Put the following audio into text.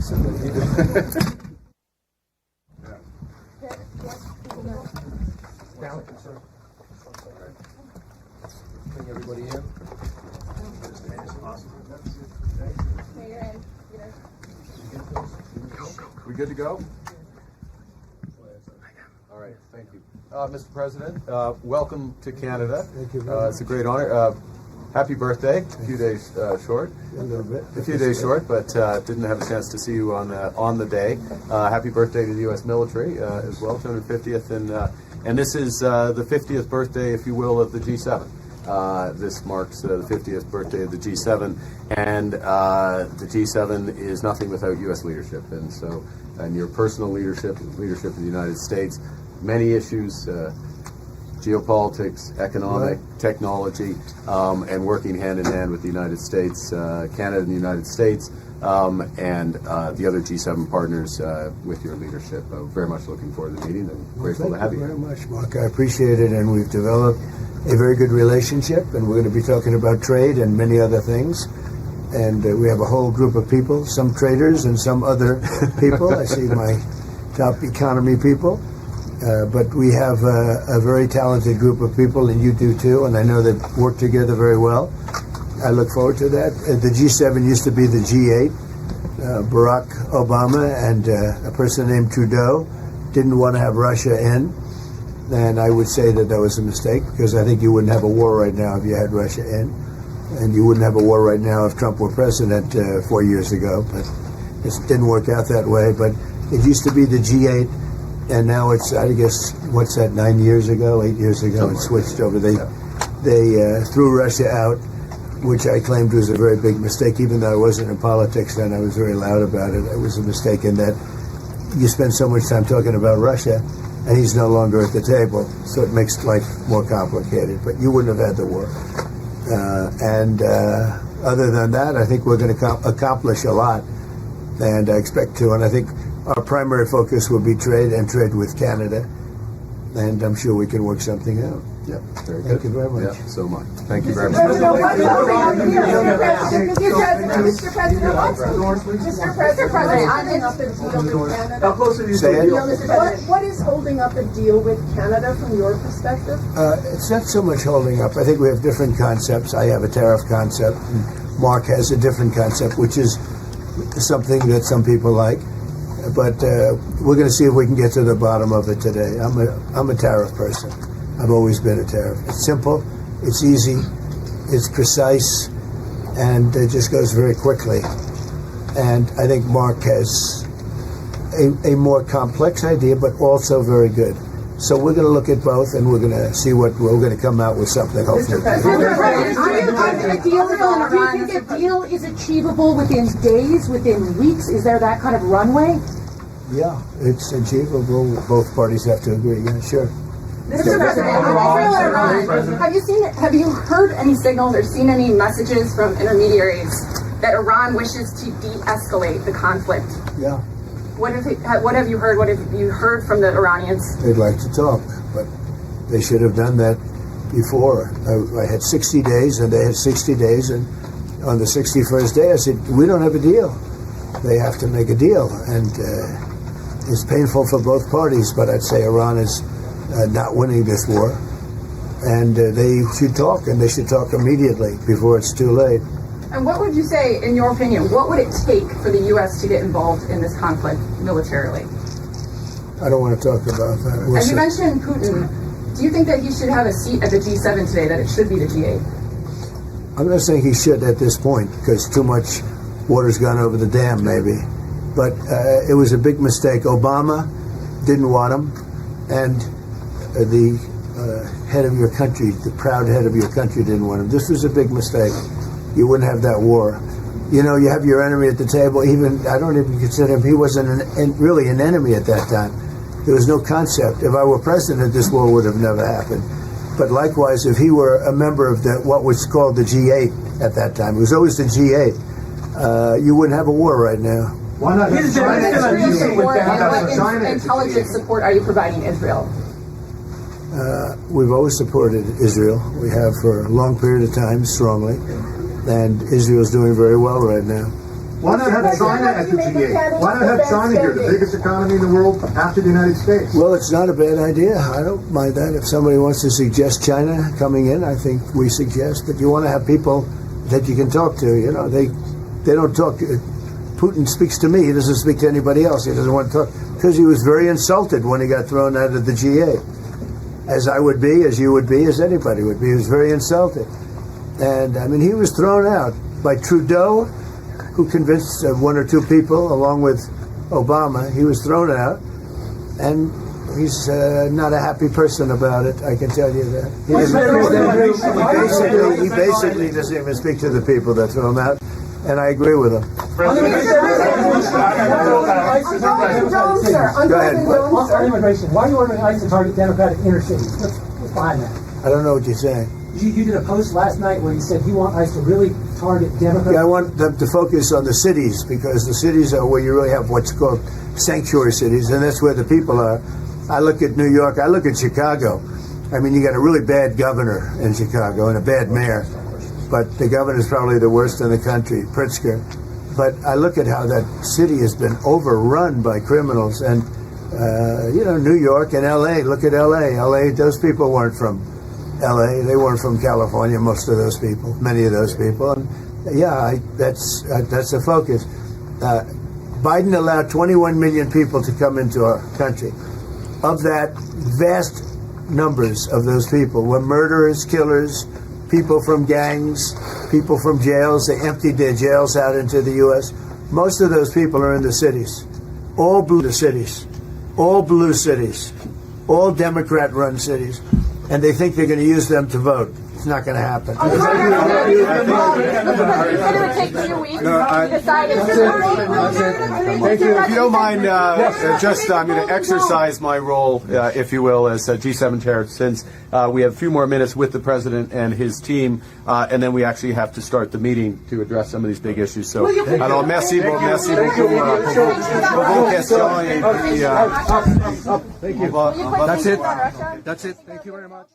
So, bring everybody in. We good to go? All right, thank you. Mr. President, welcome to Canada. Thank you. It's a great honor. Happy birthday. A few days short. A little bit. A few days short, but didn't have a chance to see you on the day. Happy birthday to the U.S. military as well, 250th, and this is the 50th birthday, if you will, of the G7. This marks the 50th birthday of the G7, and the G7 is nothing without U.S. leadership, and your personal leadership of the United States, many issues. Geopolitics, economic, technology, and working hand in hand with the United States, Canada and the United States, and the other G7 partners with your leadership. Very much looking forward to the meeting and grateful to have you. Thank you very much, Mark. I appreciate it, and we've developed a very good relationship, and we're going to be talking about trade and many other things. And we have a whole group of people, some traders and some other people. I see my top economy people. But we have a very talented group of people, and you do too, and I know they work together very well. I look forward to that. The G7 used to be the G8. Barack Obama and a person named Trudeau didn't want to have Russia in, and I would say that was a mistake, because I think you wouldn't have a war right now if you had Russia in, and you wouldn't have a war right now if Trump were president 4 years ago, but it didn't work out that way. But it used to be the G8. And now it's, I guess, what's that, 8 years ago, it switched over. They threw Russia out, which I claimed was a very big mistake. Even though I wasn't in politics then, I was very loud about it. It was a mistake in that you spend so much time talking about Russia, and he's no longer at the table. So it makes life more complicated. But you wouldn't have had the war. Other than that, I think we're going to accomplish a lot. And I expect to. And I think our primary focus will be trade and trade with Canada, and I'm sure we can work something out. Yeah, very good. Thank you very much. Yeah, so much. Thank you very much. Mr. President, what is holding up a deal with Canada from your perspective? It's not so much holding up. I think we have different concepts. I have a tariff concept, and Mark has a different concept, which is something that some people like. But we're going to see if we can get to the bottom of it today. I'm a tariff person. I've always been a tariff. It's simple, it's easy, it's precise, and it just goes very quickly. And I think Mark has a more complex idea, but also very good. So we're going to look at both, and we're going to see what we're going to come out with something. Hopefully. Do you think a deal is achievable within days, within weeks? Is there that kind of runway? Yeah, it's achievable. Both parties have to agree. Yeah, sure. Mr. President, on Israel and Iran, have you heard any signals or seen any messages from intermediaries that Iran wishes to de-escalate the conflict? Yeah. What have you heard? What have you heard from the Iranians? They'd like to talk, but they should have done that before. I had 60 days, and they had 60 days, and on the 61st day I said, we don't have a deal. They have to make a deal, and it's painful for both parties, but I'd say Iran is not winning this war, and they should talk, and they should talk immediately before it's too late. And what would you say, in your opinion, what would it take for the U.S. to get involved in this conflict militarily? I don't want to talk about that. As you mentioned Putin, do you think that he should have a seat at the G7 today, that it should be the G8? I'm not saying he should at this point, because too much water's gone over the dam, maybe. But it was a big mistake. Obama didn't want him, and the head of your country, the proud head of your country, didn't want him. This was a big mistake. You wouldn't have that war. You know, you have your enemy at the table. Even I don't even consider him. He wasn't really an enemy at that time. There was no concept. If I were president, this war would have never happened. But likewise, if he were a member of what was called the G8 at that time, it was always the G8, you wouldn't have a war right now. Why not? What intelligence support are you providing Israel? We've always supported Israel. We have for a long period of time, strongly. And Israel's doing very well right now. Why not have China at the G8? Why not have China here, the biggest economy in the world after the United States? Well, it's not a bad idea. I don't mind that. If somebody wants to suggest China coming in, I think we suggest. But you want to have people that you can talk to. You know, they don't talk. Putin speaks to me. He doesn't speak to anybody else. He doesn't want to talk because he was very insulted when he got thrown out of the G8. As I would be, as you would be, as anybody would be. He was very insulted. And, I mean, he was thrown out by Trudeau, who convinced one or two people, along with Obama. He was thrown out. And he's not a happy person about it, I can tell you that. He basically doesn't even speak to the people that threw him out. And I agree with him. Go ahead. On immigration, why are you ordering ICE to target Democratic inner cities? What's behind that? I don't know what you're saying. You did a post last night where you said you want ICE to really target Democratic. Yeah, I want them to focus on the cities because the cities are where you really have what's called sanctuary cities, and that's where the people are. I look at New York. I look at Chicago. I mean, you got a really bad governor in Chicago and a bad mayor. But the governor's probably the worst in the country, Pritzker. But I look at how that city has been overrun by criminals. And, you know, New York and L.A., look at L.A. L.A., those people weren't from L.A. They weren't from California, most of those people, many of those people. And, yeah, that's the focus. Biden allowed 21 million people to come into our country. Of that, vast numbers of those people were murderers, killers, people from gangs, people from jails. They emptied their jails out into the U.S. Most of those people are in the cities. All blue cities. All blue cities. All Democrat-run cities. And they think they're going to use them to vote. It's not going to happen. You said it would take 2 weeks to decide Thank you. If you don't mind, I'm going to exercise my role, if you will, as G7 chair, since we have a few more minutes with the president and his team, and then we actually have to start the meeting to address some of these big issues. So, alors merci beaucoup vos questions. Thank you. That's it. That's it. Thank you very much.